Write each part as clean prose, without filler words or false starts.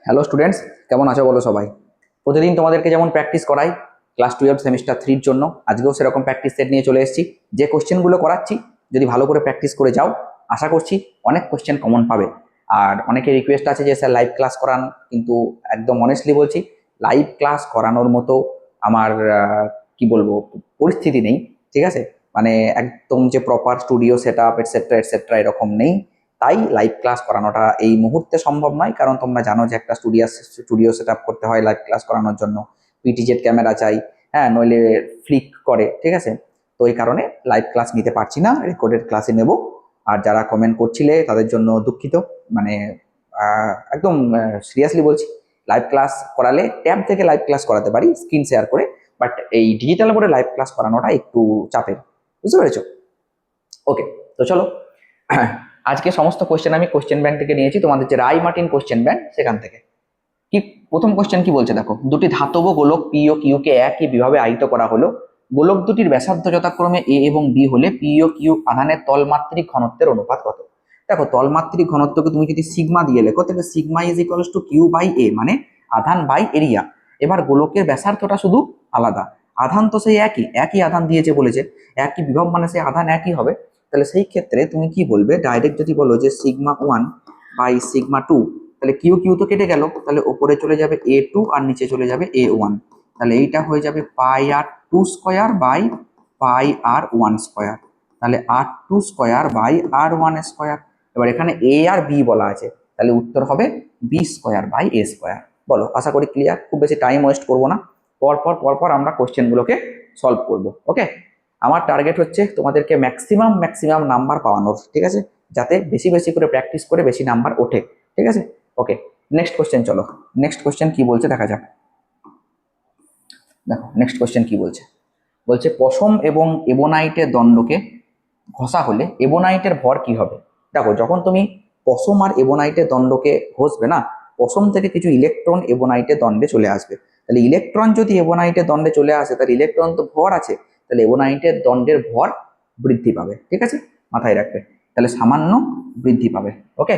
Hello students, কেমন আছো বলো সবাই। প্রতিদিন তোমাদেরকে যেমন প্র্যাকটিস করাই ক্লাস 12 সেমিস্টার 3-র জন্য, আজকেও সেরকম প্র্যাকটিস সেট নিয়ে চলে এসেছি। যে কোশ্চেনগুলো করাচ্ছি যদি ভালো করে প্র্যাকটিস করে যাও, আশা করছি অনেক কোশ্চেন কমন পাবে। আর অনেকে রিকোয়েস্ট আছে যে স্যার লাইভ ক্লাস করান, কিন্তু একদম অনেস্টলি বলছি, লাইভ ক্লাস করানোর মতো আমার কি বলবো পরিস্থিতি নেই। ঠিক আছে, মানে একদম যে proper studio set up etcetera etcetera এরকম নেই। তাই লাইভ ক্লাস করানোটা এই মুহূর্তে সম্ভব নয়, কারণ তোমরা জানো যে একটা স্টুডিও সেট আপ করতে হয় লাইভ ক্লাস করানোর জন্য। পিটিজেড ক্যামেরা চাই, হ্যাঁ, নইলে ফ্লিক করে। ঠিক আছে, তো এই কারণে লাইভ ক্লাস নিতে পারছি না, রেকর্ডেড ক্লাসে নেব। আর যারা কমেন্ট করছিলে তাদের জন্য দুঃখিত, মানে একদম সিরিয়াসলি বলছি, লাইভ ক্লাস করালে ট্যাব থেকে লাইভ ক্লাস করাতে পারি স্ক্রিন শেয়ার করে, বাট এই ডিজিটাল বোর্ডে লাইভ ক্লাস করানোটা একটু চাপের। বুঝতে পেরেছো? ওকে, তো চলো। আজকে সমস্ত কোশ্চেন আমি কোশ্চেন ব্যাংক থেকে নিয়েছি, তোমাদের যে রায় মার্টিন কোশ্চেন ব্যাংক সেখান থেকে। কি প্রথম কোশ্চেন কি বলছে দেখো, দুটি ধাতব গোলক পি ও কিউ কে একই বিভাবে আহিত করা হলো। গোলক দুটির ব্যাসার্ধ যথাক্রমে এ এবং বি হলে পি ও কিউ আধানের তলমাত্রিক ঘনত্বের অনুপাত কত? দেখো, তলমাত্রিক ঘনত্বকে তুমি যদি সিগমা দিয়ে লেখো, তাহলে sigma is equals to q by a, মানে আধান বাই এরিয়া। এবার গোলকের ব্যাসার্ধটা শুধু আলাদা, আধান তো সেই একই একই আধান দিয়েছে বলেছে, একই বিভব মানে সেই আধান একই হবে। তাহলে সেই ক্ষেত্রে তুমি কি বলবে, ডাইরেক্ট যদি বলো যে সিগমা 1 বাই সিগমা 2, তাহলে কিউ কিউ তো কেটে গেল, তাহলে উপরে চলে যাবে A2 আর নিচে চলে যাবে A1। তাহলে এইটা হয়ে যাবে pi r 2 square by pi r 1 square. তাহলে R2 square by R1 square. এবার এখানে A আর B বলা আছে, তাহলে উত্তর হবে B square by A square. বলো, আশা করি ক্লিয়ার, খুব বেশি টাইম ওয়েস্ট করবো না, পরপর পরপর আমরা কোশ্চেনগুলোকে সলভ করব। ওকে, আমার টার্গেট হচ্ছে তোমাদেরকে ম্যাক্সিমাম ম্যাক্সিমাম নাম্বার পাওয়ানোর, ঠিক আছে, যাতে বেশি বেশি করে প্র্যাকটিস করে বেশি নাম্বার ওঠে। ঠিক আছে, ওকে, নেক্সট কোশ্চেন চলো। নেক্সট কোশ্চেন কি বলছে দেখা যাক। দেখো নেক্সট কোশ্চেন কি বলছে, বলছে পশম এবং এবোনাইটের দণ্ডকে ঘষা হলে এবোনাইটের ভর কি হবে? দেখো, যখন তুমি পশম আর এবোনাইটের দণ্ডকে ঘষবে না, পশম থেকে কিছু ইলেকট্রন এবোনাইটের দণ্ডে চলে আসবে। তাহলে ইলেকট্রন যদি এবোনাইটের দণ্ডে চলে আসে, তাহলে ইলেকট্রন তো ভর আছে, তাহলে এবোনাইটের দণ্ডের ভর বৃদ্ধি পাবে। ঠিক আছে, মাথায় রাখবে, তাহলে সামান্য বৃদ্ধি পাবে। ওকে,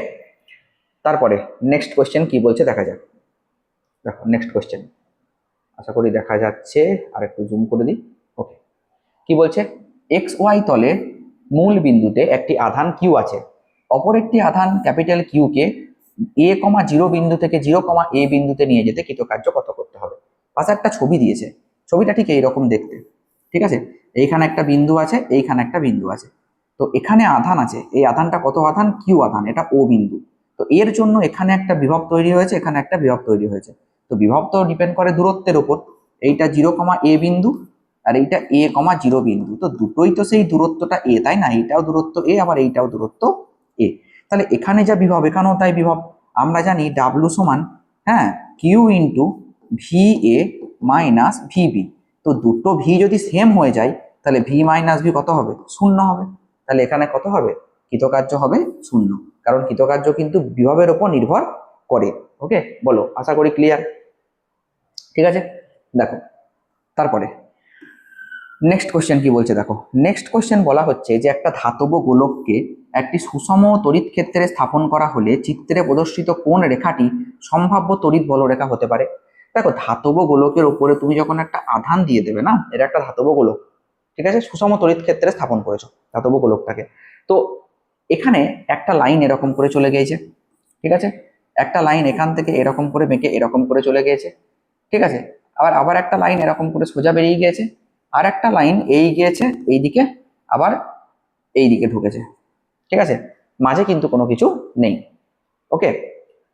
তারপরে নেক্সট কোশ্চেন কি বলছে দেখা যাক। দেখো নেক্সট কোশ্চেন, আশা করি দেখা যাচ্ছে, আর একটু জুম করে দিই। ওকে, কি বলছে, এক্স ওয়াই তলে মূল বিন্দুতে একটি আধান কিউ আছে, অপর একটি আধান ক্যাপিটাল কিউ কে এ কমা জিরো বিন্দু থেকে 0, এ বিন্দুতে নিয়ে যেতে কৃতকার্য কত করতে হবে? পাশে একটা ছবি দিয়েছে, ছবিটা ঠিক এইরকম দেখতে। ঠিক আছে, এইখানে একটা বিন্দু আছে, এইখানে একটা বিন্দু আছে, তো এখানে আধান আছে, এই আধানটা কত আধান? কিউ আধান, এটা ও বিন্দু। তো এর জন্য এখানে একটা বিভব তৈরি হয়েছে, এখানে একটা বিভব তৈরি হয়েছে। তো বিভব তো ডিপেন্ড করে দূরত্বের উপর, এইটা 0, এ বিন্দু, আর এইটা এ কমা 0 বিন্দু, তো দুটোই তো সেই দূরত্বটা এ, তাই না? এইটাও দূরত্ব এ, আবার এইটাও দূরত্ব এ। তাহলে এখানে যা বিভব এখানেও তাই বিভব। আমরা জানি ডাব্লু সমান, হ্যাঁ, q into V A minus VB. তো দুটো ভি যদি সেম হয়ে যায়, তাহলে ভি মাইনাস ভি কত হবে? 0 হবে। তাহলে এখানে কত হবে? কৃতকার্য হবে 0, কারণ কৃতকার্য কিন্তু বিভবের উপর নির্ভর করে। ওকে, বলো, আশা করি ক্লিয়ার। ঠিক আছে, দেখো তারপরে নেক্সট কোশ্চেন কি বলছে দেখো। নেক্সট কোশ্চেন বলা হচ্ছে যে একটা ধাতব গোলককে একটি সুষম তড়িৎ ক্ষেত্রে স্থাপন করা হলে চিত্রে প্রদর্শিত কোন রেখাটি সম্ভাব্য তড়িৎ বলরেখা হতে পারে? দেখো, ধাতব গোলকের উপরে তুমি যখন একটা আধান দিয়ে দেবে না, এটা একটা ধাতব গোলক, ঠিক আছে, সুষম তড়িৎ ক্ষেত্রে স্থাপন করেছো ধাতব গোলকটাকে। তো এখানে একটা লাইন এরকম করে চলে গিয়েছে, ঠিক আছে, একটা লাইন এখান থেকে এরকম করে বেঁকে এরকম করে চলে গিয়েছে। ঠিক আছে, আবার আবার একটা লাইন এরকম করে সোজা বেরিয়ে গিয়েছে, আর একটা লাইন এই গিয়েছে এইদিকে, আবার এই দিকে ঢুকেছে। ঠিক আছে, মাঝে কিন্তু কোনো কিছু নেই। ওকে,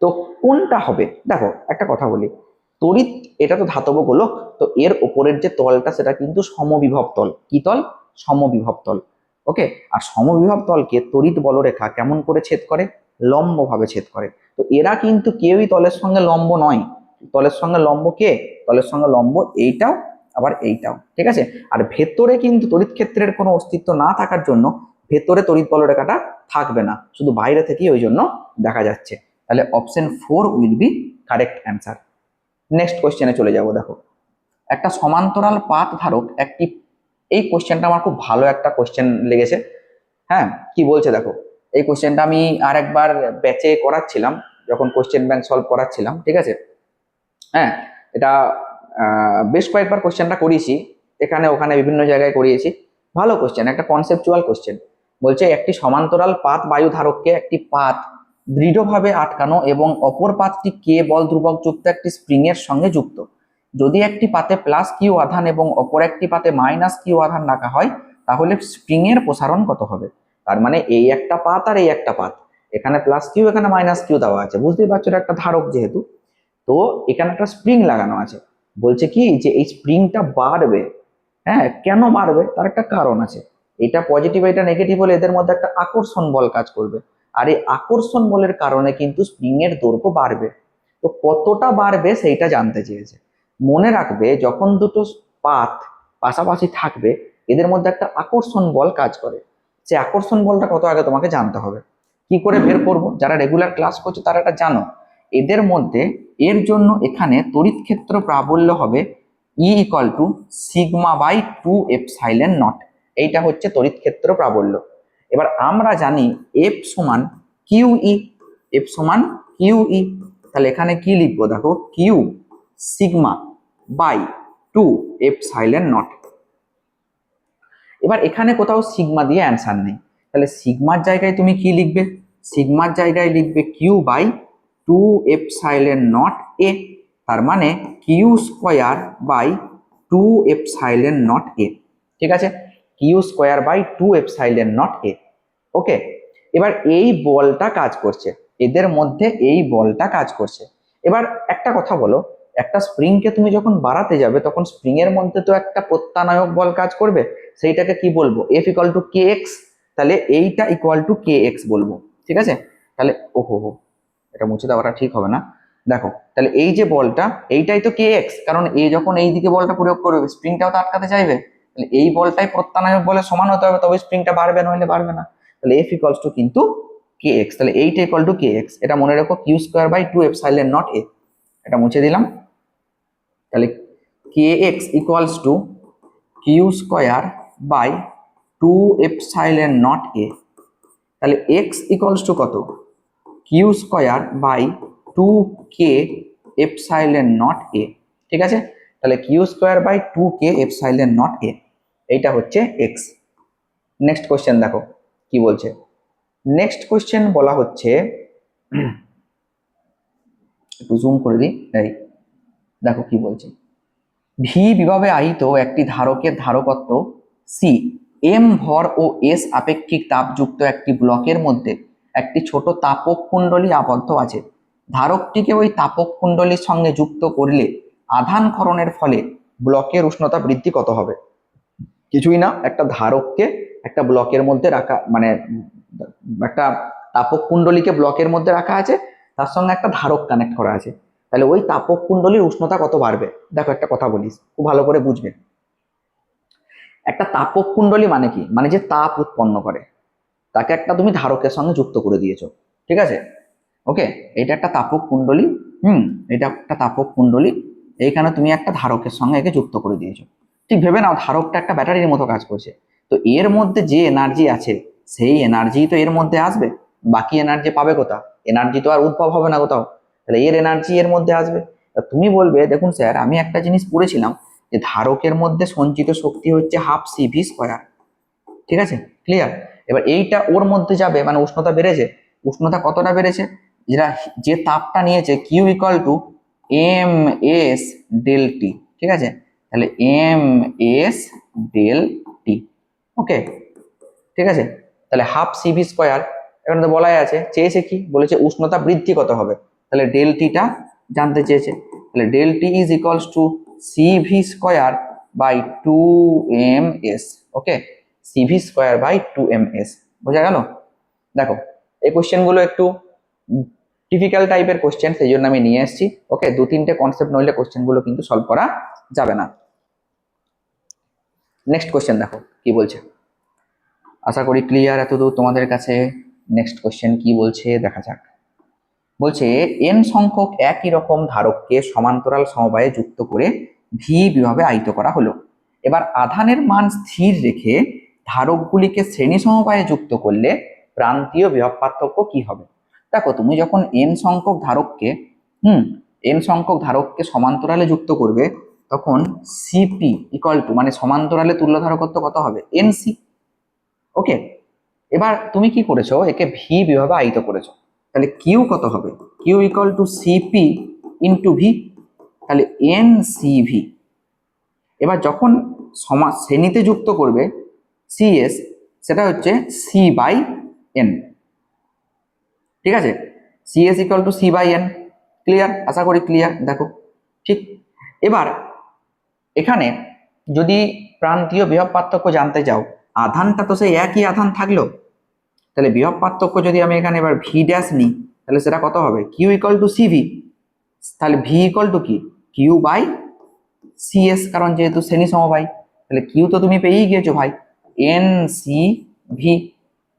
তো কোনটা হবে? দেখো একটা কথা বলি, তড়িৎ, এটা তো ধাতব গোলক, তো এর ওপরের যে তলটা সেটা কিন্তু সমবিভব তল। কি তল? সমবিভব তল। ওকে, আর সমবিভব তলকে তড়িৎ বলরেখা কেমন করে ছেদ করে? লম্ব ভাবে ছেদ করে। তো এরা কিন্তু কেউই তলের সঙ্গে লম্ব নয়। তলের সঙ্গে লম্ব কে? তলের সঙ্গে লম্ব এইটাও, আবার এইটাও। ঠিক আছে, আর ভেতরে কিন্তু তড়িৎ ক্ষেত্রের কোনো অস্তিত্ব না থাকার জন্য ভেতরে তড়িৎ বলরেখাটা থাকবে না, শুধু বাইরে থেকেই ওই জন্য দেখা যাচ্ছে। তাহলে option 4 will be correct answer. Next কোশ্চেনে চলে যাব। দেখো, একটা সমান্তরাল পাত ধারক একটি, এই কোশ্চেনটা আমার খুব ভালো একটা কোশ্চেন লেগেছে। হ্যাঁ, কি বলছে দেখো, এই কোশ্চেনটা আমি আর একবার ব্যাচে করাচ্ছিলাম, যখন কোশ্চেন ব্যাংক সলভ করাচ্ছিলাম, ঠিক আছে। হ্যাঁ, এটা বেশ কয়েকবার কোশ্চেনটা করিয়েছি, এখানে ওখানে বিভিন্ন জায়গায় করিয়েছি। ভালো কোশ্চেন, একটা কনসেপচুয়াল কোশ্চেন। বলছে একটি সমান্তরাল পাত বায়ু ধারককে একটি পাত দৃঢ়ভাবে আটকানো এবং অপর পাতটি কে বল ধ্রুবক যুক্ত একটি স্প্রিং এর সঙ্গে যুক্ত। যদি একটি পাতে প্লাস কিউ আধান এবং অপর একটি পাতে মাইনাস কিউ আধান রাখা হয়, তাহলে স্প্রিং এর প্রসারণ কত হবে? তার মানে এই একটা পাত আর এই একটা পাত, এখানে প্লাস কিউ এখানে মাইনাস কিউ দেওয়া আছে, বুঝতেই পারছো এটা একটা ধারক যেহেতু। তো এখানে একটা স্প্রিং লাগানো আছে, বলছে কি যে এই স্প্রিংটা বাড়বে। হ্যাঁ, কেন বাড়বে তার একটা কারণ আছে। এটা পজিটিভ এটা নেগেটিভ হলে এদের মধ্যে একটা আকর্ষণ বল কাজ করবে, আর এই আকর্ষণ বলের কারণে কিন্তু স্প্রিং এর দৈর্ঘ্য বাড়বে। তো কতটা বাড়বে সেইটা জানতে চেয়েছে। মনে রাখবে যখন দুটো পাত পাশাপাশি থাকবে এদের মধ্যে একটা আকর্ষণ বল কাজ করে, সে আকর্ষণ বলটা কত আগে তোমাকে জানতে হবে। কি করে বের করব? যারা রেগুলার ক্লাস করছে তারা এটা জানো। এদের মধ্যে এর জন্য এখানে তড়িৎ ক্ষেত্র প্রাবল্য হবে E equal to sigma by 2 epsilon naught. এইটা হচ্ছে তড়িৎ ক্ষেত্র প্রাবল্য। এবার আমরা জানি এফ সমান কিউ ই, এফ সমান কিউ ই। তাহলে এখানে কি লিখবো দেখো, Q sigma by 2 epsilon nought. এবার এখানে কোথাও সিগমা দিয়ে অ্যান্সার নেই, তাহলে সিগমার জায়গায় তুমি কি লিখবে? সিগমার জায়গায় লিখবে q by 2 epsilon naught a. তার মানে q square by 2 epsilon naught a. ঠিক আছে, q square by 2 epsilon naught a. Okay, এবার এই বলটা কাজ করছে, এদের মধ্যে এই বলটা কাজ করছে। এবার একটা কথা বলো, একটা স্প্রিংকে তুমি যখন বাড়াতে যাবে তখন স্প্রিং এর মধ্যে তো একটা প্রত্যানায়ক বল কাজ করবে, সেইটাকে কি বলবো? F equal to K x. তাহলে এইটা ইকুয়াল টু কে এক্স বলবো, ঠিক আছে। তাহলে ওহো হো, এটা মুছে দেওয়াটা ঠিক হবে না। দেখো তাহলে এই যে বলটা এইটাই তো কে এক্স, কারণ এ যখন এই দিকে বলটা প্রয়োগ করবে স্প্রিংটাও তো আটকাতে চাইবে, তাহলে এই বলটাই প্রত্যানায়ক বলে সমান হতে হবে, তবে স্প্রিংটা বাড়বে, নইলে বাড়বে না। তাহলে এফ ইকুয়ালস টু কিন্তু কে এক্স, তাহলে এইটা ইকুয়াল টু কে এক্স। এটা মনে রাখো, q square by 2 epsilon naught a. এটা মুছে দিলাম। তাহলে k x equals to q square by 2 epsilon naught a. তাহলে এক্স ইকুয়ালস টু কত? Q square by 2 k epsilon naught a. ঠিক আছে, তাহলে q square by 2 k epsilon naught a, এইটা হচ্ছে এক্স। নেক্সট কোশ্চেন দেখো কি বলছে। নেক্সট কোশ্চেন বলা হচ্ছে, একটু জুম করে দিই, এই দেখো কি বলছে। ভি বিভবে আহিত একটি ধারকের ধারকত্ব সি, এম ভর ও এস আপেক্ষিক তাপযুক্ত একটি ব্লকের মধ্যে একটি ছোট তাপক কুণ্ডলী আবদ্ধ আছে। ধারকটিকে ওই তাপক কুণ্ডলীর সঙ্গে যুক্ত করলে আধান ক্ষরণের ফলে ব্লকের উষ্ণতা বৃদ্ধি কত হবে? কিছুই না, একটা ধারককে একটা ব্লকের মধ্যে রাখা, মানে একটা তাপক কুণ্ডলীকে ব্লকের মধ্যে রাখা আছে, তার সঙ্গে একটা ধারক কানেক্ট করা আছে। তাহলে ওই তাপক কুণ্ডলীর উষ্ণতা কত বাড়বে? দেখো একটা কথা বলিস, খুব ভালো করে বুঝবে। একটা তাপক কুণ্ডলী মানে কি? মানে যে তাপ উৎপন্ন করে, তাকে একটা তুমি ধারকের সঙ্গে যুক্ত করে দিয়েছো, ঠিক আছে। ওকে, এটা একটা তাপক কুণ্ডলী। এটা একটা তাপক কুণ্ডলী, এইখানে তুমি একটা ধারকের সঙ্গে একে যুক্ত করে দিয়েছো। ঠিক ভেবে নাও ধারকটা একটা ব্যাটারির মতো কাজ করছে। তো এর মধ্যে যে এনার্জি আছে সেই এনার্জি তো এর মধ্যে আসবে, বাকি এনার্জি পাবে কোথা? এনার্জি তো আর উদ্ভব হবে না কোথাও, তাহলে এর এনার্জি এর মধ্যে আসবে। তুমি বলবে দেখুন স্যার আমি একটা জিনিস পড়েছিলাম যে ধারকের মধ্যে সঞ্চিত শক্তি হচ্ছে হাফ সিভি স্কোয়ার, ঠিক আছে, ক্লিয়ার। এবার এইটা ওর মধ্যে যাবে, মানে উষ্ণতা বেড়েছে। উষ্ণতা কতটা বেড়েছে? যেটা যে তাপটা নিয়েছে q equal to m s del t, ঠিক আছে। তাহলে m s del t, okay, ঠিক আছে। তাহলে হাফ সিভি স্কোয়ার, এখানে তো বলাই আছে, চেয়েছে কি বলেছে? উষ্ণতা বৃদ্ধি কত হবে, তাহলে ডেল টিটা জানতে চেয়েছে। তাহলে del t is equals to CV square by 2ms। Okay, CV square by 2ms, বোঝা গেল? দেখো এই কোশ্চেনগুলো একটু টিপিক্যাল টাইপের কোশ্চেন, সেই জন্য আমি নিয়ে এসেছি। ওকে, দু তিনটে কনসেপ্ট নইলে কোশ্চেনগুলো কিন্তু সলভ করা যাবে না। নেক্সট কোশ্চেন দেখো কি বলছে, আশা করি ক্লিয়ার এতদূর তোমাদের কাছে। নেক্সট কোশ্চেন কি বলছে দেখা যাক। বলছে এন সংখ্যক একই রকম ধারককে সমান্তরাল সমবায়ে যুক্ত করে ভি বিভবে আহিত করা হলো। এবার আধানের মান স্থির রেখে ধারকগুলিকে শ্রেণী সমবায়ে যুক্ত করলে প্রান্তীয় বিভব পার্থক্য কি হবে? দেখো তুমি যখন এন সংখ্যক ধারককে এন সংখ্যক ধারককে সমান্তরালে যুক্ত করবে, তখন সিপি ইকুয়াল টু মানে সমান্তরালে তুল্য ধারকত্ব কত হবে, এনসি। ওকে, এবার তুমি কি করেছো, একে ভি বিভাবে আহিত করেছো, তাহলে কিউ কত হবে, q equal to CP into V, তাহলে এন সি ভি। এবার যখন শ্রেণীতে যুক্ত করবে সিএস, সেটা হচ্ছে সি বাই এন। ঠিক আছে, c s equal to c by n. Clear? আশা করি ক্লিয়ার। দেখো ঠিক। এবার এখানে যদি প্রান্তীয় বিভব পার্থক্য জানতে চাও, আধানটা তো সেই একই আধান থাকলো, তাহলে বিভব পার্থক্য যদি আমি এখানে এবার ভি ড্যাশ নিই, তাহলে সেটা কত হবে, কিউ ইকুয়াল টু সিভি। তাহলে ভি ইকুয়াল টু কি, কিউ বাই সিএস, কারণ যেহেতু শ্রেণী সমবায়, তাহলে কিউ তো তুমি পেয়েই গিয়েছো ভাই, N C V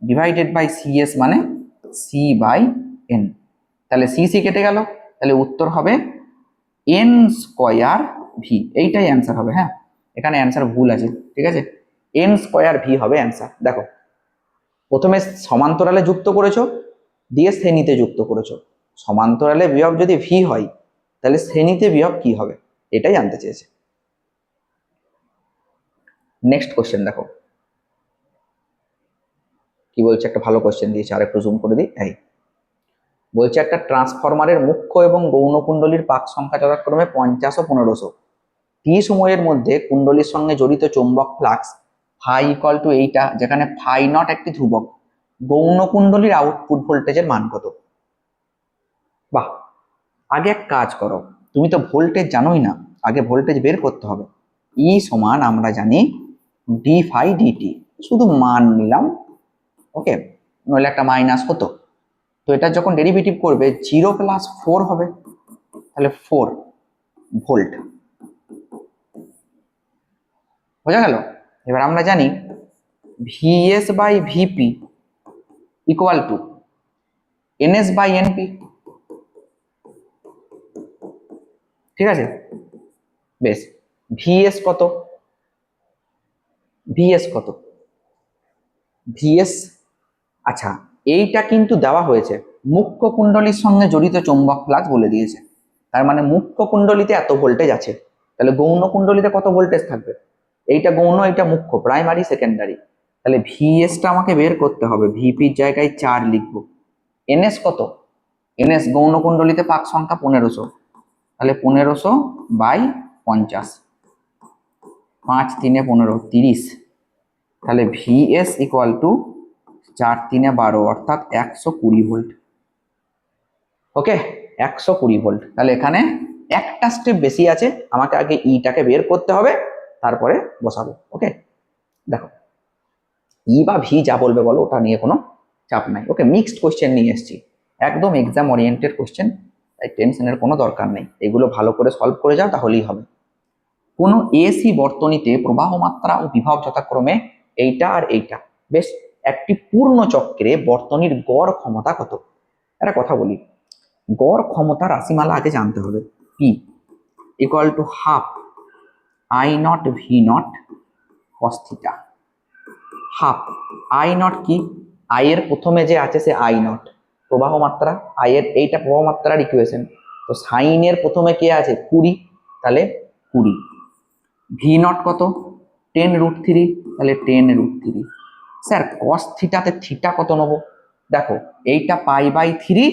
divided by CS মানে সি বাই এন। তাহলে সি সি কেটে গেল, তাহলে উত্তর হবে এন স্কোয়ার ভি। এইটাই অ্যান্সার হবে। হ্যাঁ, এখানে অ্যান্সার ভুল আছে, ঠিক আছে, এন স্কোয়ার ভি হবে অ্যান্সার। দেখো প্রথমে সমান্তরালে যুক্ত করেছো, দিয়ে শ্রেণীতে যুক্ত করেছো। সমান্তরালে বিভব যদি ভি হয়, তাহলে শ্রেণীতে বিভব কি হবে, এটাই জানতে চেয়েছে। নেক্সট কোশ্চেন দেখো কি বলছে, একটা ভালো কোশ্চেন দিয়েছে, আর একটু জুম করে দিই। এই বলছে একটা ট্রান্সফরমারের মুখ্য এবং গৌণ কুণ্ডলীর পাক সংখ্যা যথাক্রমে 50 ও 1500। টি সময়ের মধ্যে কুণ্ডলীর সঙ্গে জড়িত চৌম্বক ফ্লাক্স ফাই ইকুয়াল টু এইটা, যেখানে ফাই নট একটি ধ্রুবক, গৌণ কুণ্ডলীর আউটপুট ভোল্টেজের মান কত? বাহ, আগে এক কাজ করো, তুমি তো ভোল্টেজ জানোই না, আগে ভোল্টেজ বের করতে হবে। ই সমান আমরা জানি ডি ফাই ডিটি, শুধু মান নিলাম। ওকে, নইলে একটা মাইনাস হতো। তো এটা যখন ডেরিভেটিভ করবে 0 প্লাস 4 হবে, তাহলে 4 ভোল্ট। বোঝা গেল? এবার আমরা জানি VS by VP equal to NS by NP. ঠিক আছে, বেশ। ভিএস কত, ভিএস কত, ভিএস, আচ্ছা এইটা কিন্তু দেওয়া হয়েছে মুখ্য কুণ্ডলীর সঙ্গে জড়িত চৌম্বক ফ্লাক্স বলে দিয়েছে, তার মানে মুখ্য কুণ্ডলীতে এত ভোল্টেজ আছে, তাহলে গৌণ কুণ্ডলীতে কত ভোল্টেজ থাকবে, এইটা গৌণ এইটা মুখ্য, প্রাইমারি সেকেন্ডারি, তাহলে ভিএসটা আমাকে বের করতে হবে, ভিপির জায়গায় 4 লিখবো। এনএস কত, এনএস গৌণ কুণ্ডলীতে পাক সংখ্যা 1500, তাহলে 1500 বাই 50, 5 3 15 30, তাহলে ভিএস ইকুয়াল টু 4 3 12, অর্থাৎ 120 ভোল্ট। ওকে, 120 ভোল্ট। তাহলে এখানে একটা স্টেপ বেশি আছে, আমাকে আগে ইটাকে বের করতে হবে, তারপরে বসাবো। ওকে, দেখো ই বা ভি যা বলবে বলো, ওটা নিয়ে কোনো চাপ নাই। ওকে, মিক্সড কোশ্চেন নিয়ে এসেছি, একদম এক্সাম ওরিয়েন্টেড কোশ্চেন, তাই টেনশনের কোনো দরকার নেই, এগুলো ভালো করে সলভ করে যাও তাহলেই হবে। কোনো এসি বর্তনীতে প্রবাহ মাত্রা ও বিভব যথাক্রমে এইটা আর এইটা, বেশ, একটি পূর্ণ চক্রে বর্তনীর গড় ক্ষমতা কত? একটা কথা বলি, গড় ক্ষমতা রাশিমালা আগে জানতে হবে। P equal to half I not V naught cos theta. Half I not কি, আই এর প্রথমে যে আছে সে আই নট, প্রবাহ মাত্রা, আই এর এইটা প্রবাহ মাত্রার ইকুয়েশন, তো সাইনের প্রথমে কে আছে 20, তাহলে 20। ভি নট কত, 10√3, তাহলে 10√3। স্যার কস থিটাতে থিটা কত নেবো? দেখো এইটা পাই বাই 3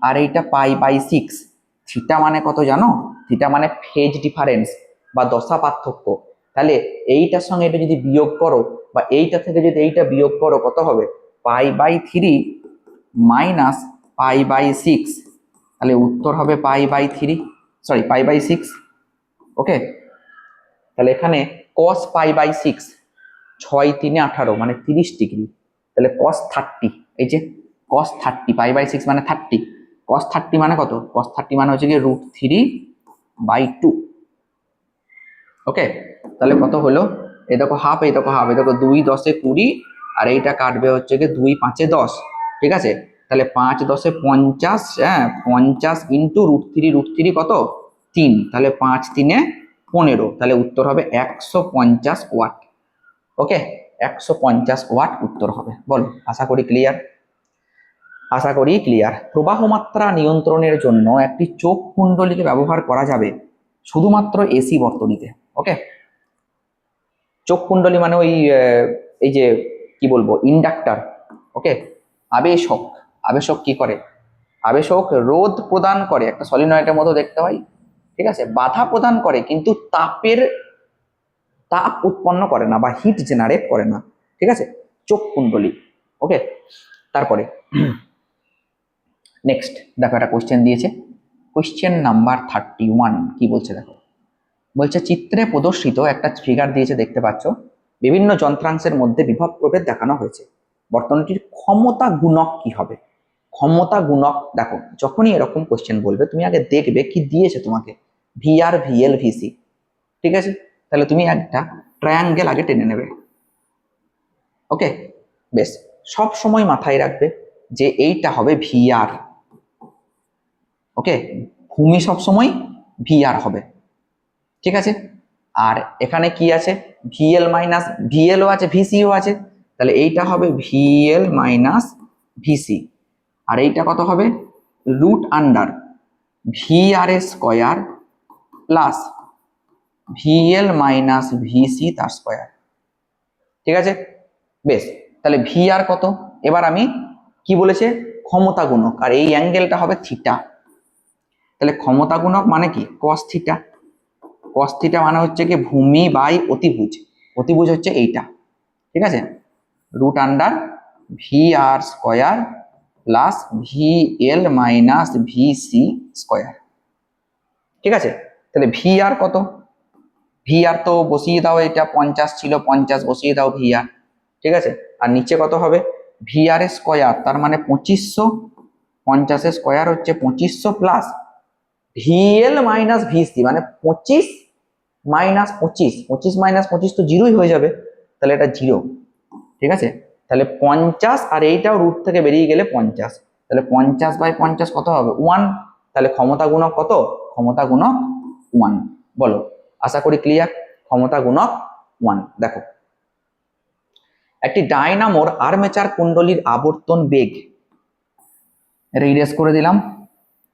আর এইটা পাই বাই 6, থিটা মানে কত জানো? থিটা মানে ফেজ ডিফারেন্স বা দশা পার্থক্য, তাহলে এইটার সঙ্গে এটা যদি বিয়োগ করো বা এইটা থেকে যদি এইটা বিয়োগ করো, কত হবে, pi by 3 minus pi by 6, তাহলে উত্তর হবে pi by 3, sorry pi by 6। Okay, তাহলে এখানে cos পাই বাই 6, 6 3 18 মানে 30 ডিগ্রি, তাহলে cos 30, এই যে cos 30 পাই বাই 6 মানে 30, cos 30 মানে কত, cos 30 মানে হচ্ছে কি √3/2। ওকে, তাহলে কত হলো, এই দেখো হাফ, এই দেখো হাফ, এই দেখো 2 10 20, আর এইটা কাটবে হচ্ছে কি 2 5 10, ঠিক আছে, তাহলে 5 10 50, হ্যাঁ 50 ইন্টু √3 কত 3, তাহলে 5 3 15, তাহলে উত্তর হবে 150 ওয়াট। ওকে, 150 ওয়াট উত্তর হবে। বলো, আশা করি ক্লিয়ার। আশা করি ক্লিয়ার। প্রবাহ মাত্রা নিয়ন্ত্রণের জন্য একটি চোখ কুণ্ডলীকে ব্যবহার করা যাবে শুধুমাত্র এসি বর্তনীতে। ওকে, চোখ কুণ্ডলী মানে ওই এই যে কি বলবো, ইন্ডাক্টর। ওকে, আবেশক। আবেশক কি করে? আবেশক রোধ প্রদান করে, একটা সলিনয়েডের মতো দেখতে হয়, ঠিক আছে, বাধা প্রদান করে, কিন্তু তাপ উৎপন্ন করে না বা হিট জেনারেট করে না, ঠিক আছে, চোখ কুণ্ডলী। ওকে, তারপরে নেক্সট দেখো একটা কোশ্চেন দিয়েছে, কোশ্চেন নাম্বার 31। কি বলছে দেখো, বলছে চিত্রে প্রদর্শিত একটা ফিগার দিয়েছে, দেখতে পাচ্ছ বিভিন্ন যন্ত্রাংশের মধ্যে বিভব প্রভেদ দেখানো হয়েছে, বর্তনীটির ক্ষমতা গুণক কি হবে? ক্ষমতা গুণক, দেখো যখনই এরকম কোশ্চেন বলবে তুমি আগে দেখবে কি দিয়েছে তোমাকে, ভিআর, ভিএল, ভিসি, ঠিক আছে, তাহলে তুমি একটা ট্রায়াঙ্গেল আগে টেনে নেবে। ওকে, বেশ, সব সময় মাথায় রাখবে যে এইটা হবে ভিআর। ওকে, ভূমি সবসময় ভিআর হবে, ঠিক আছে। আর এখানে কি আছে, ভিএল মাইনাস ভিএলও আছে, ভিসিও আছে, তাহলে এইটা হবে ভিএল মাইনাস ভিসি। আর এইটা কত হবে, root under VR square plus VL minus VC তার স্কোয়ার, ঠিক আছে। বেশ, তাহলে ভিআর কত, এবার আমি কি বলেছে, ক্ষমতা গুণক, আর এই অ্যাঙ্গেলটা হবে থিটা। তাহলে ক্ষমতা গুণক মানে কি, কস থিটা। কস থিটা মানে হচ্ছে কি ভূমি বাই অতিভুজ, অতিভুজ হচ্ছে এইটা, ঠিক আছে, root under v r square plus v l minus v c square, ঠিক আছে। তাহলে ভি আর কত, ভি আর তো বসিয়ে দাও, এটা 50 ছিল, 50 বসিয়ে দাও ভি আর, ঠিক আছে। আর নিচে কত হবে, ভি আর স্কোয়ার, তার মানে 2500, 50 স্কোয়ার হচ্ছে 2500 প্লাস ভিএল মাইনাস ভিসি মানে 25 মাইনাস 25, 25 মাইনাস 25 তো জিরোই হয়ে যাবে, তাহলে এটা জিরো, ঠিক আছে। তাহলে 50, আর এইটাও রুট থেকে বেরিয়ে গেলে 50, তাহলে 50/50 কত হবে 1, তাহলে ক্ষমতা গুণক কত, ক্ষমতা গুণক 1। বলো, আশা করি ক্লিয়ার, ক্ষমতা গুণক 1। দেখো, একটি ডায়নামোর আর্মেচার কুণ্ডলীর আবর্তন বেগ, এটা ইরেজ করে দিলাম,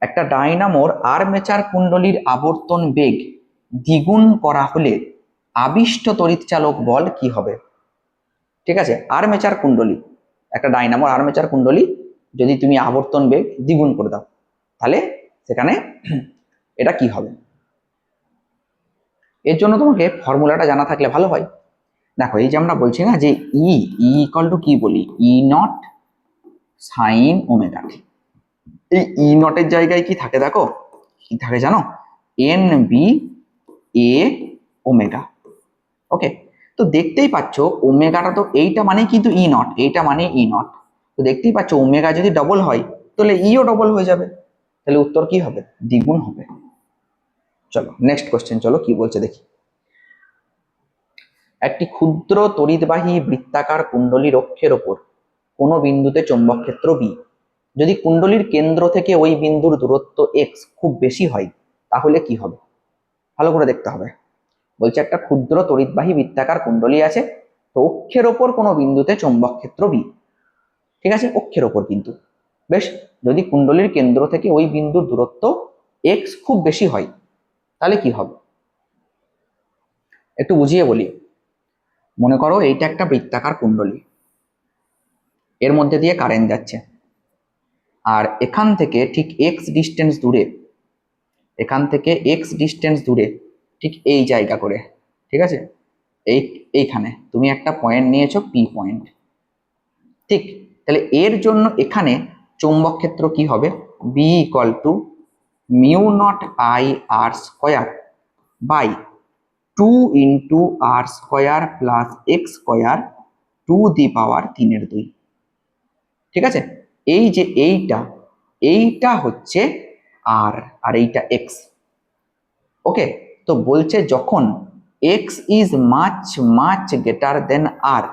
একটা ডায়নামোর আর্মেচার কুণ্ডলীর আবর্তন বেগ দ্বিগুণ করা হলে আবিষ্ট তড়িৎচালক বল কি হবে? ঠিক আছে, আর্মেচার কুণ্ডলী, একটা ডায়নামোর আর্মেচার কুণ্ডলী যদি তুমি আবর্তন বেগ দ্বিগুণ করে দাও, তাহলে সেখানে এটা কি হবে? এর জন্য তোমাকে ফর্মুলাটা জানা থাকলে ভালো হয়। দেখো, এই যে আমরা বলছি না যে ই ইকুয়াল টু কি বলি, ই নট সাইন ওমেগা টি। এই ই নটের জায়গায় কি থাকে দেখো, কি থাকে জানো, এন বি এ ওমেগা। ওকে, তো দেখতেই পাচ্ছ ওমেগাটা তো এইটা মানে কিন্তু ই নট, এইটা মানে ই নট, তো দেখতেই পাচ্ছ ওমেগা যদি ডবল হয় তাহলে ইও ডবল হয়ে যাবে, তাহলে উত্তর কি হবে, দ্বিগুণ হবে। চলো নেক্সট কোশ্চেন, চলো কি বলছে দেখি। একটি ক্ষুদ্র তড়িৎবাহী বৃত্তাকার কুণ্ডলীর অক্ষের ওপর কোনো বিন্দুতে চৌম্বক ক্ষেত্র বি, যদি কুণ্ডলীর কেন্দ্র থেকে ওই বিন্দুর দূরত্ব এক্স খুব বেশি হয় তাহলে কি হবে? ভালো করে দেখতে হবে। বলছে একটা ক্ষুদ্র তড়িৎবাহী বৃত্তাকার কুণ্ডলী আছে, তো অক্ষের ওপর কোনো বিন্দুতে চৌম্বক ক্ষেত্র বি, ঠিক আছে, অক্ষের ওপর কিন্তু, বেশ, যদি কুণ্ডলীর কেন্দ্র থেকে ওই বিন্দুর দূরত্ব এক্স খুব বেশি হয় তাহলে কি হবে? একটু বুঝিয়ে বলি। মনে করো এইটা একটা বৃত্তাকার কুণ্ডলী, এর মধ্যে দিয়ে কারেন্ট যাচ্ছে, আর এখান থেকে ঠিক এক্স ডিস্টেন্স দূরে, এখান থেকে এক্স ডিস্টেন্স দূরে ঠিক এই জায়গা করে, ঠিক আছে, এইখানে তুমি একটা পয়েন্ট নিয়েছো পি পয়েন্ট, ঠিক, তাহলে এর জন্য এখানে চৌম্বক ক্ষেত্র কি হবে, b equal to mu naught I R square by 2 into r square plus x square to the power 3/2, ঠিক আছে। এই যে এইটা হচ্ছে আর, আর এইটা এক্স। ওকে, তো বলছে যখন x is much much greater than r,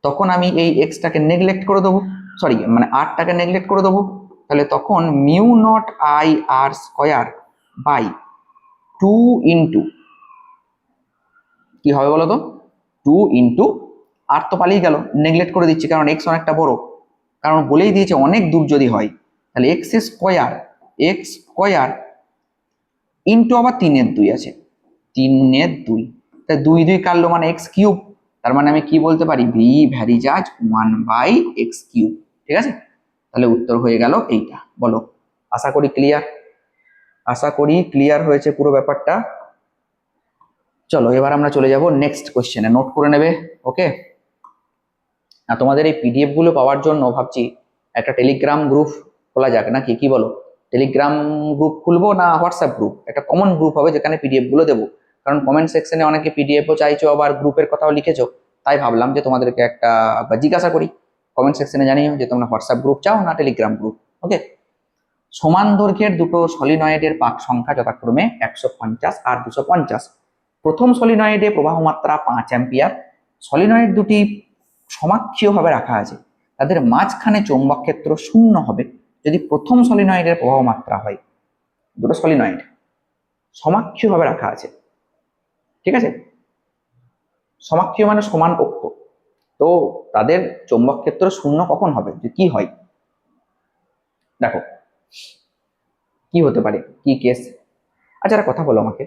তখন আমি এই এক্সটাকে নেগলেক্ট করে দেবো, সরি মানে আরটাকে নেগলেক্ট করে দেবো, তাহলে তখন mu naught I R square by 2 into কি হবে বলো তো, 2 ইন্টু আর তো পালিয়ে গেল, নেগলেক্ট করে দিচ্ছি কারণ এক্স অনেকটা বড়, কারণ বলেই দিয়েছে অনেক দূর যদি হয় তাহলে এক্স স্কোয়ার ইন্টু আবার 3/2 আছে, 3/2, তাই 2 কাটলো মানে এক্স কিউব। তার মানে আমি কি বলতে পারি, ভি ভ্যারিজাজ 1/x³ ঠিক আছে। তাহলে উত্তর হয়ে গেল এইটা। বলো, আশা করি ক্লিয়ার হয়েছে পুরো ব্যাপারটা। চলো এবার আমরা চলে যাব নেক্সট কোশ্চেনে, নোট করে নেবে। ওকে, আর তোমাদের এই পিডিএফ গুলো পাওয়ার জন্য ভাবছি একটা টেলিগ্রাম গ্রুপ খোলা যাক নাকি, কি বলো? টেলিগ্রাম গ্রুপ খুলবো না হোয়াটসঅ্যাপ গ্রুপ? একটা কমন গ্রুপ হবে যেখানে পিডিএফ গুলো দেবো, কারণ কমেন্ট সেকশনে অনেকে পিডিএফও চাইছো আবার গ্রুপের কথাও লিখেছো। তাই ভাবলাম যে তোমাদেরকে একটা জিজ্ঞাসা করি, কমেন্ট সেকশনে জানিও যে তোমরা হোয়াটসঅ্যাপ গ্রুপ চাও না টেলিগ্রাম গ্রুপ। ওকে, সমান দৈর্ঘ্যের দুটো সলিনয়েডের পাক সংখ্যা যথাক্রমে 150 আর 250। প্রথম সলিনয়েডে প্রবাহ মাত্রা 5 অ্যাম্পিয়ার। সলিনয়েড দুটি সমাক্ষীয়ভাবে রাখা আছে, তাদের মাঝখানে চৌম্বক ক্ষেত্র 0 হবে যদি প্রথম সলিনয়েডের প্রবাহ মাত্রা হয়। দুটো সলিনয়েড সমাক্ষীয়ভাবে রাখা আছে, ঠিক আছে, সমাক্ষীয় মানে সমান অক্ষ, তো তাদের চৌম্বক ক্ষেত্র 0 কখন হবে, যে কি হয়? দেখো কি হতে পারে, কি কেস। আচ্ছা একটা কথা বলো আমাকে,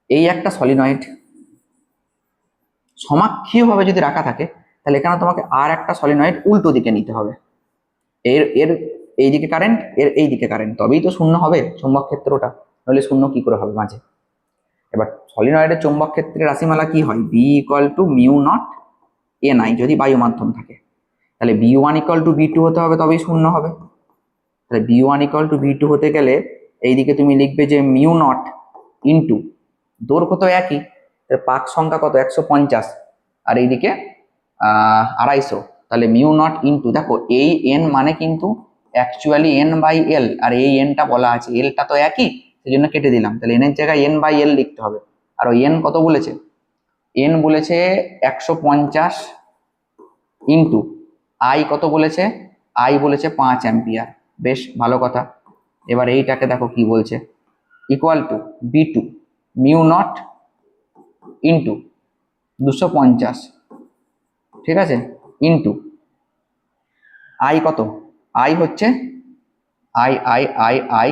এই একটা সলিনয়েড সমাক্ষীয়ভাবে যদি রাখা থাকে তাহলে এখানে তোমাকে আর একটা সলিনয়েড উল্টো দিকে নিতে হবে। এর এর এইদিকে কারেন্ট, এর এইদিকে কারেন্ট, তবেই তো 0 হবে চৌম্বক ক্ষেত্রটা, নইলে 0 কি করে হবে মাঝে? এবার সলিনয়েডের চৌম্বক ক্ষেত্রের রাশিমালা কি হয়, B equal to mu naught N I যদি বায়ু মাধ্যম থাকে, তাহলে B one equal to B two হতে হবে, তবেই 0 হবে। তাহলে B one equal to B two হতে গেলে এইদিকে তুমি লিখবে যে মিউ নট ইন্টু দৈর্ঘ্য তো একই, পাক সংখ্যা কত 150, আর এইদিকে 250, তাহলে মিউ নট ইন্টু, দেখো এই এন মানে কিন্তু অ্যাকচুয়ালি n/l, আর এই এনটা বলা আছে, এলটা তো একই, সেই জন্য কেটে দিলাম, তাহলে এন এর জায়গায় n/l লিখতে হবে। আর ওই এন কত বলেছে, এন বলেছে 150 ইন্টু আই কত বলেছে, আই বলেছে 5 অ্যাম্পিয়ার। বেশ ভালো কথা। এবার এইটাকে দেখো কি বলছে, equal to B2 mu not into 250, ঠিক আছে, ইন্টু আই কত, আই হচ্ছে আই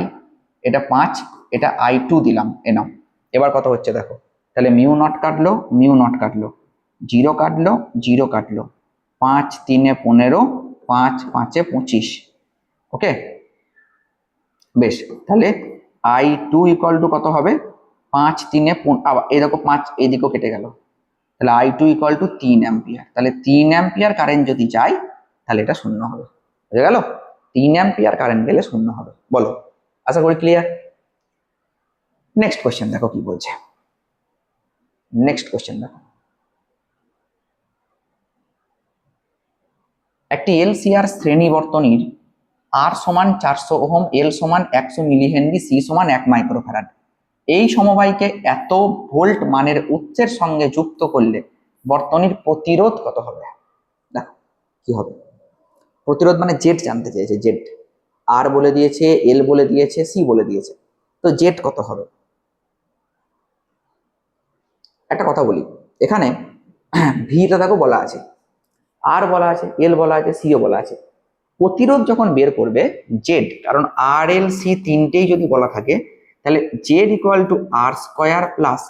এটা 5, এটা I2 দিলাম, এনাও। এবার কত হচ্ছে দেখো, তাহলে মিউ নট কাটলো, মিউ নট কাটলো, 0 কাটলো, 0 কাটলো, 5 3 15, 5 5 25। ওকে, বেশ, তাহলে I2 ইকুয়াল টু কত হবে, 5 3 আবার এই দেখো 5 এদিকেও কেটে গেল, তাহলে I2 ইকুয়াল টু 3 অ্যাম্পিয়ার। তাহলে 3 অ্যাম্পিয়ার কারেন্ট যদি যায় তাহলে এটা 0 হবে, বুঝে গেল? 3 অ্যাম্পিয়ার কারেন্ট গেলে 0 হবে। বলো, আশা করি ক্লিয়ার। নেক্সট কোয়েশ্চেন দেখো কি বলছে, নেক্সট কোয়েশ্চেন দেখো, একটি এলসিআর শ্রেণী বর্তনীর আর সমান 400 ওহম, এল সমান 100 মিলি হেনরি, সি সমান 1 মাইক্রোফ্যারাড, এই সমবায়কে এত ভোল্ট মানের উৎসের সঙ্গে যুক্ত করলে বর্তনীর প্রতিরোধ কত হবে? দেখো কি হবে, প্রতিরোধ মানে জেড জানতে চেয়েছে, জেড, আর বলে দিয়েছে, এল বলে দিয়েছে, সি বলে দিয়েছে, তো জেড কত হবে? একটা কথা বলি, এখানে ভিটা দেখো বলা আছে, আর বলা আছে, এল বলা আছে, সিও বলা আছে। প্রতিরোধ যখন বের করবে জেড, কারণ আর এল সি তিনটেই যদি বলা থাকে তাহলে z equal to r square plus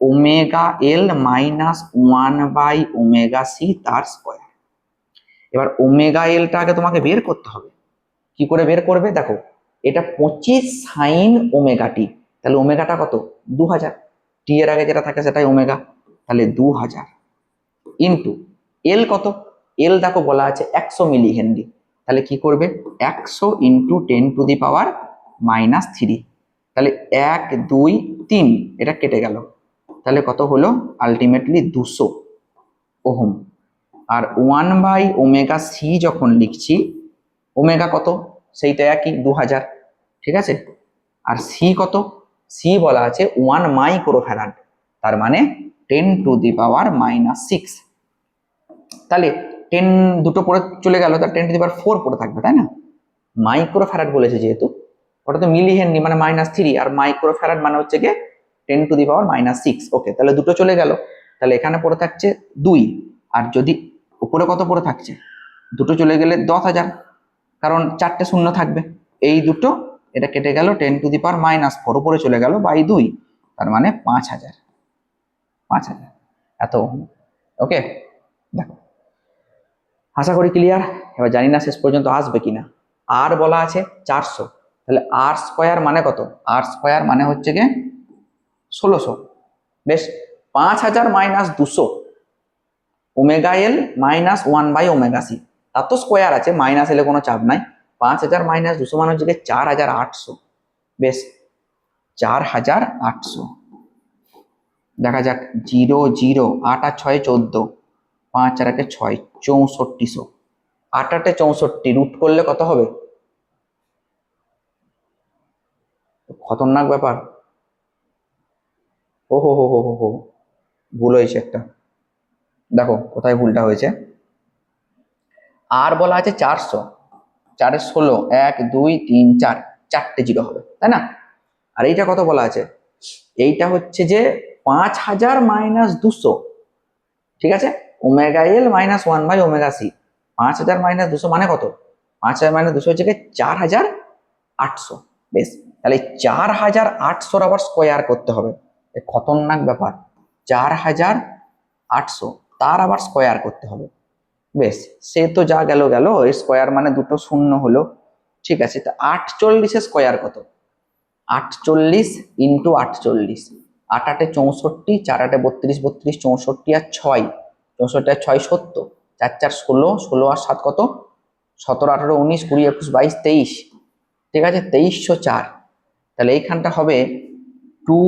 omega l minus one by omega c তার স্কোয়ার। এবার ওমেগা এলটা আগে তোমাকে বের করতে হবে, কি করে বের করবে দেখো, এটা 25 সাইন ওমেগা টি, তাহলে ওমেগাটা কত 2000, টি এর আগে যেটা থাকে সেটাই ওমেগা, তাহলে 2000 ইন্টু এল কত, এল দেখো বলা আছে 100 মিলি হেনরি, তাহলে কি করবে 100 ইন্টু 10⁻³ তাহলে 1 2 3, এটা কেটে গেল, তাহলে কত হলো আলটিমেটলি 200 ওহম। আর 1/ওমেগা সি যখন লিখছি, ওমেগা কত সেইটা একই 2000, ঠিক আছে, আর সি কত, সি বলা আছে 1 মাইক্রোফ্যারাড, তার মানে 10⁻⁻6, তাহলে 10 দুটো পরে চলে গেল, তার 10⁴ পড়ে থাকবে, তাই না? মাইক্রোফ্যারাড বলেছে যেহেতু, ওটা তো মিলি হেনরি মানে -3, আর মাইক্রোফ্যারাড মানে হচ্ছে গিয়ে 10⁻⁻6। ওকে, তাহলে দুটো চলে গেল, তাহলে এখানে পড়ে থাকছে 2, আর যদি উপরে কত পড়ে থাকছে দুটো চলে গেলে 10,000, কারণ চারটে শূন্য থাকবে। এই দুটো এটা কেটে গেল 10⁻⁻4 উপরে চলে গেল বাই 2, তার মানে 5,000। এত। ওকে, দেখো আশা করি ক্লিয়ার। এবার জানি না শেষ পর্যন্ত আসবে কিনা। আর বলা আছে 400, তাহলে আর স্কোয়ার মানে কত? আর স্কোয়ার মানে হচ্ছে গিয়ে 1600। বেশ, 5,000 - 200 omega l minus one by omega c, তার তো স্কোয়ার আছে, মাইনাস এলে কোনো চাপ নাই। 5,000 - 200 মানে হচ্ছে 4,800। বেশ, 4,800। দেখা যাক, 0 0, 8 আর 6 14, 5 আর 1 6, 6400। 8 8 64, রুট করলে কত হবে? খতরনাক ব্যাপার। ও হো হো হো হো হো, ভুল হয়েছে একটা। দেখো কোথায় ভুলটা হয়েছে। আর বলা আছে 400, 4 16, 1 2 3 4, চারটে জিরো হবে, তাই না? আর এইটা কত বলা আছে? এইটা হচ্ছে যে 5,000 - 200, ঠিক আছে? Omega l minus one by omega c. 5,000 - 200 মানে কত? 5,000 - 200 হচ্ছে 4,800। বেশ, তাহলে 4,800 আবার স্কোয়ার করতে হবে। খতরনাক ব্যাপার। 4,800 তার আবার স্কোয়ার করতে হবে। বেশ, সে তো যা গেল গেল, স্কোয়ার মানে দুটো শূন্য হলো, ঠিক আছে। তা 48 স্কোয়ার কত? 48 ইন্টু 48, 8 8 64, 4 8 32 32, 64 আর 6, 64 আর 6 70, 4 4 16, 16 আর 7 কত? 17 18 19 20 21 22 23, ঠিক আছে, 2304। তাহলে এইখানটা হবে টু,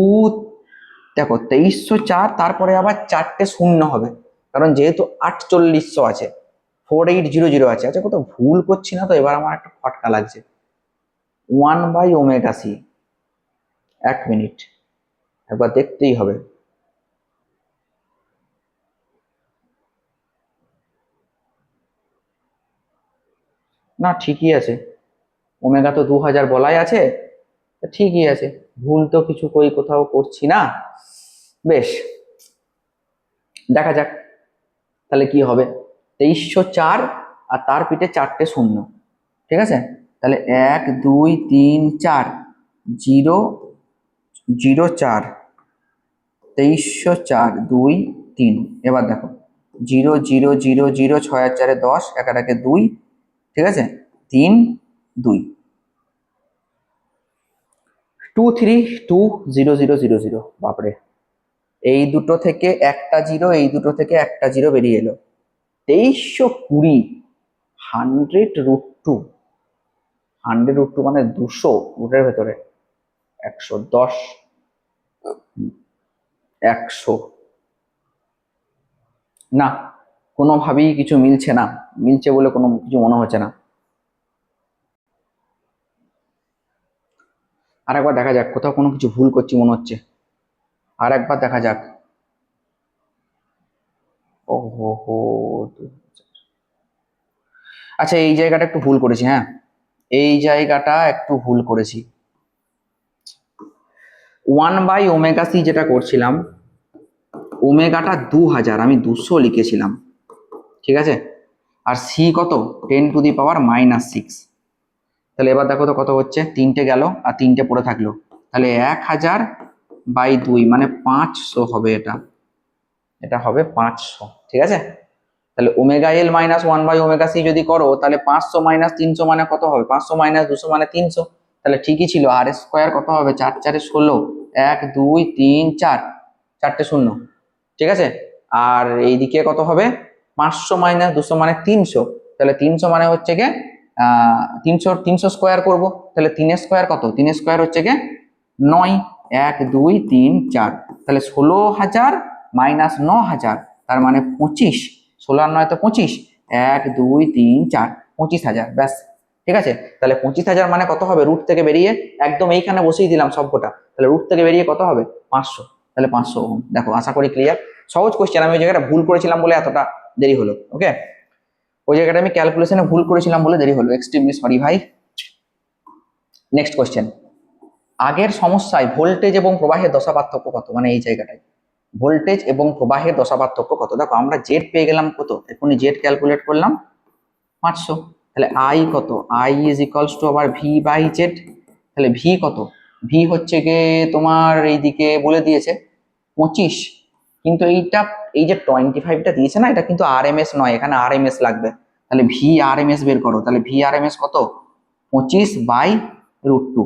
দেখো 2304, তারপরে আবার চারটে শূন্য হবে, কারণ যেহেতু 4800 আছে, 4800 আছে। আচ্ছা, কোথাও ভুল করছি না তো? এবার আমার একটা ফটকা লাগছে। 1/ওমেগা সি, 1 মিনিট, একবার দেখতেই হবে। না, ঠিকই আছে, ওমেগা তো 2000 বলাই আছে, ঠিকই আছে, ভুল তো কিছু কোথাও করছি না। বেশ, দেখা যাক তাহলে কি হবে। 2304 আর তার পিঠে চারটে শূন্য, ঠিক আছে। তাহলে 1 2 3 4, 0 0 4, 2304 2 3। এবার দেখো, 0 0 0 0, 6 আর 4 10, 1 আর 1 2, ঠিক আছে, 3 2, 2 3 2 0 0 0 0। বাপরে, এই দুটো থেকে একটা জিরো, এই দুটো থেকে একটা জিরো বেরিয়ে এলো। 2320, 100√2, 100√2 মানে 200 রুটের ভেতরে 110, 100। না, কোনোভাবেই কিছু মিলছে না, মিলছে বলে কোনো কিছু মনে হচ্ছে না। আর একবার দেখা যাক, কোথাও কোনো কিছু ভুল করছি মনে হচ্ছে। আর একবার দেখা যাক। ও হো হো, আচ্ছা এই জায়গাটা একটু ভুল করেছি, হ্যাঁ এই জায়গাটা একটু ভুল করেছি। 1/ওমেগা সি যেটা করছিলাম, ওমেগাটা 2000, আমি 200 লিখেছিলাম, ঠিক আছে। আর সি কত? 10⁻⁻6। তাহলে এবার দেখো তো কত হচ্ছে, তিনটে গেল আর তিনটে পড়ে থাকলো, তাহলে 1000/2 মানে 500 হবে। এটা হবে 500, ঠিক আছে। তাহলে omega l minus one by omega C যদি করো, তাহলে 500 - 300 মানে কত হবে? 500 - 200 মানে 300। তাহলে ঠিকই ছিল, আর স্কোয়ার কত হবে? 4 4 16, 1 2 3 4, চারটে শূন্য, ঠিক আছে। আর এইদিকে কত হবে? 500 - 200 মানে 300। তাহলে 300 মানে হচ্ছে গিয়ে 300, 300 স্কোয়ার করবো, তাহলে 3 স্কোয়ার কত? 3 স্কোয়ার হচ্ছে গিয়ে 9, 1 2 3 4, তাহলে 16,000 - 9,000, তার মানে 25, 16 আর 9 তো 25, 1 2 3 4, 25,000। ব্যাস, ঠিক আছে। তাহলে 25,000 মানে কত হবে? রুট থেকে বেরিয়ে একদম এইখানে বসিয়ে দিলাম সবকটা, তাহলে রুট থেকে বেরিয়ে কত হবে? 500। তাহলে 500 ওহম। দেখো, আশা করি ক্লিয়ার। সহজ কোশ্চেন, আমি ওই জায়গাটা ভুল করেছিলাম বলে এতটা দেরি হলো। ওকে, ওই জায়গাটা আমি ক্যালকুলেশনে ভুল করেছিলাম বলে দেরি হলো, এক্সট্রিমলি সরি ভাই। নেক্সট কোশ্চেন, আগের সমস্যায় ভোল্টেজ এবং প্রবাহের দশা পার্থক্য কত? মানে এই জায়গাটায় ভোল্টেজ এবং প্রবাহের দশা পার্থক্য কত? দেখো আমরা জেড পেয়ে গেলাম কত, এখনই জেড ক্যালকুলেট করলাম, 500। তাহলে আই কত, আই ইজ ইকুয়ালস টু আবার ভি বাই জেড। তাহলে ভি কত, ভি হচ্ছে গিয়ে তোমার এইদিকে বলে দিয়েছে 25, কিন্তু এইটা এই যে 25টা দিয়েছে না, এটা কিন্তু আর এম এস নয়, এখানে আর এম এস লাগবে। তাহলে ভি আর এম এস বের করো। তাহলে ভি আর এম এস কত, 25/√2।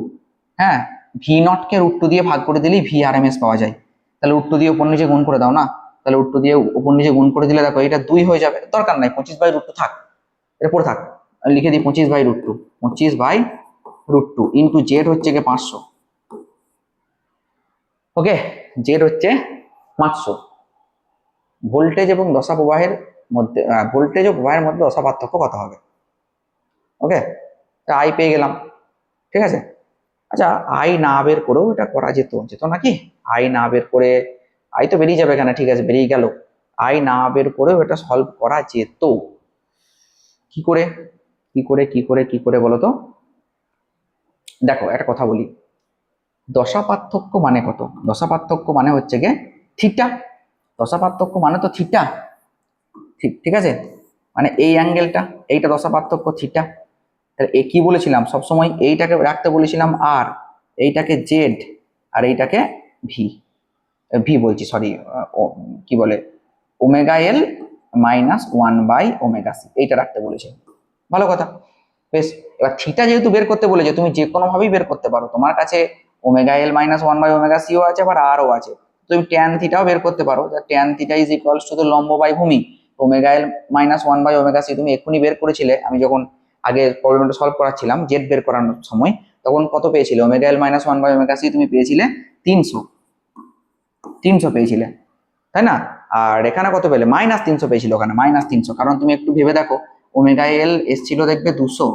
হ্যাঁ, ভি নট কে √2 দিয়ে ভাগ করে দিলেই ভি আর এম এস পাওয়া যায়। তাহলে √2 দিয়ে উপর নিচে গুণ করে দাও না। তাহলে √2 দিয়ে উপর নিচে গুণ করে দিলে দেখো এটা 2 হয়ে যাবে, দরকার নাই 25/√2 থাক, এরপর থাক, লিখে দিই 25/√2, 25/√2 ইন্টু জেড হচ্ছে গিয়ে 500। ওকে, জেড হচ্ছে 500। ভোল্টেজ এবং দশা প্রবাহের মধ্যে, ভোল্টেজ ও প্রবাহের মধ্যে দশা পার্থক্য কত হবে? ওকে, আই পেয়ে গেলাম, ঠিক আছে। আচ্ছা, আই না বের করেও এটা করা যেত, যেত নাকি? আই না বের করে, আই তো বেরিয়ে যাবে এখানে, ঠিক আছে বেরিয়ে গেল। আই না বের করেও এটা সলভ করা যেত। কি করে, কি করে, কি করে, কি করে বলো তো? দেখো একটা কথা বলি, দশা পার্থক্য মানে কত? দশা পার্থক্য মানে হচ্ছে গিয়ে থিটা। দশা পার্থক্য মানে তো থিটা, ঠিক ঠিক আছে, মানে এই অ্যাঙ্গেলটা, এইটা দশা পার্থক্য থিটা। তাহলে এ কি বলেছিলাম সবসময়, এইটাকে রাখতে বলেছিলাম আর, এইটাকে জেড, আর এইটাকে ভি, ভি বলছি সরি, কি বলে, ওমেগা এল -1/ওমেগা সি, এইটা রাখতে বলেছে। ভালো কথা, বেশ। এবার থিটা যেহেতু বের করতে বলেছে, তুমি যে কোনো ভাবেই বের করতে পারো, তোমার কাছে ওমেগা এল -1/ওমেগা সিও আছে, আবার আরও আছে। তুমি ট্যান থিটাও বের করতে পারো, tan theta is equals two লম্ব বাই ভূমি। ওমেগা এল -1/ওমেগা সি তুমি এক্ষুনি বের করেছিলে, আমি যখন আগে প্রবলেমটা সলভ করাচ্ছিলাম জেড বের করানোর সময়, তখন কত পেয়েছিলে? ওমেগা এল -1/ওমেগা সি তুমি পেয়েছিলে 300, 300 পেয়েছিলে, তাই না? আর এখানে কত পেলে? -300 পেয়েছিল, ওখানে -300, কারণ তুমি একটু ভেবে দেখো, ওমেগা এল এসছিল দেখবে 200,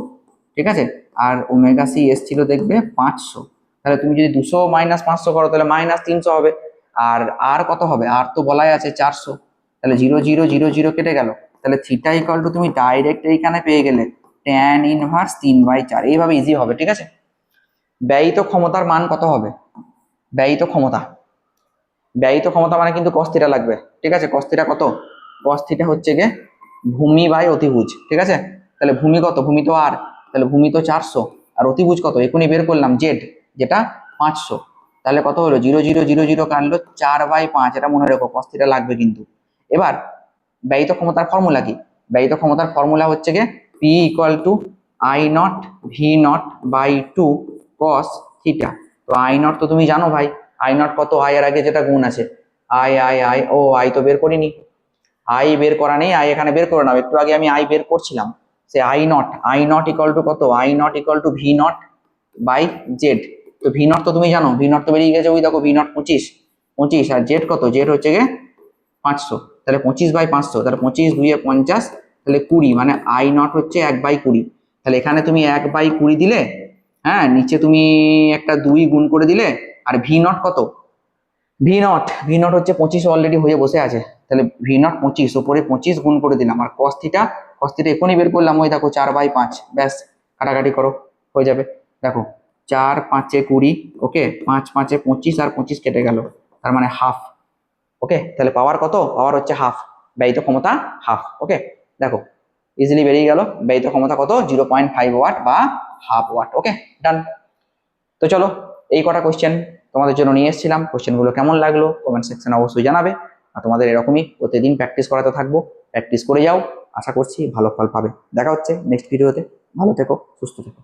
ঠিক আছে, আর ওমেগা সি এসছিল দেখবে 500। তাহলে তুমি যদি 200 - 500 করো তাহলে -300 হবে। আর কত হবে? আর তো বলাই আছে 400। তাহলে 0 0 0 0 কেটে গেল। তাহলে থিটা ইকুয়াল টু তুমি ডাইরেক্ট এইখানে পেয়ে গেলে tan ইনভার্স 3/4। এইভাবে ইজি হবে, ঠিক আছে। ব্যয়িত ক্ষমতার মান কত হবে? ব্যয়িত ক্ষমতা, ব্যয়িত ক্ষমতা মানে কিন্তু cos থিটা লাগবে, ঠিক আছে। cos থিটা কত? cos থিটা হচ্ছে গিয়ে ভূমি বাই অতিভুজ, ঠিক আছে। তাহলে ভূমি কত? ভূমি তো আর, তাহলে ভূমি তো 400, আর অতিভুজ কত? এখনই বের করলাম জেড, যেটা 500। তাহলে কত হলো? 0 0 0 0 কাটলো 4/5, এটা মনে রেখো, cos থিটা লাগবে কিন্তু। এবার ব্যয়িত ক্ষমতার ফর্মুলা কি? ব্যয়িত ক্ষমতার ফর্মুলা হচ্ছে গিয়ে P equal to I0 V0/2 cos theta. তো I0 তো তুমি জানো ভাই, I0 কত? আই এর আগে যেটা গুণ আছে, আই, ও আই তো বের করিনি, আই বের করা নেই, আই এখানে বের করে নাও। একটু আগে আমি আই বের করছিলাম, সে I0 ইকুয়াল টু কত? I0 equal to V0/Z। তো V0 তো তুমি জানো, V0 তো বেরিয়ে গেছে, ওই দেখো V0 25, আর জেড কত? জেড হচ্ছে গিয়ে 500। তাহলে 25/500, তাহলে 25 2 50, তাহলে 20, মানে I0 হচ্ছে 1/20। তাহলে এখানে তুমি 1/20 দিলে, হ্যাঁ, নিচে তুমি একটা 2 গুণ করে দিলে, আর V0 কত? ভি নট হচ্ছে 25 অলরেডি হয়ে বসে আছে। তাহলে V0 25, উপরে 25 গুণ করে দিলাম, আর cos থিটা এখনই বের করলাম, ওই দেখো 4/5। ব্যাস, কাটাকাটি করো, হয়ে যাবে। দেখো 4 5 20, ওকে, 5 5 25, আর 25 কেটে গেল, তার মানে হাফ। ওকে, তাহলে পাওয়ার কত? পাওয়ার হচ্ছে হাফ, ব্যয়িত ক্ষমতা হাফ। ওকে, দেখো ইজিলি বেরিয়ে গেল, ব্যয়িত ক্ষমতা কত? 0.5 ওয়াট বা হাফ ওয়াট। ওকে, ডান। তো চলো, এই কটা কোশ্চেন তোমাদের জন্য নিয়ে এসেছিলাম। কোশ্চেনগুলো কেমন লাগলো কমেন্ট সেকশনে অবশ্যই জানাবে। আর তোমাদের এরকমই প্রতিদিন প্র্যাকটিস করাতে থাকবো, প্র্যাকটিস করে যাও, আশা করছি ভালো ফল পাবে। দেখা হচ্ছে নেক্সট ভিডিওতে। ভালো থেকো, সুস্থ থেকো।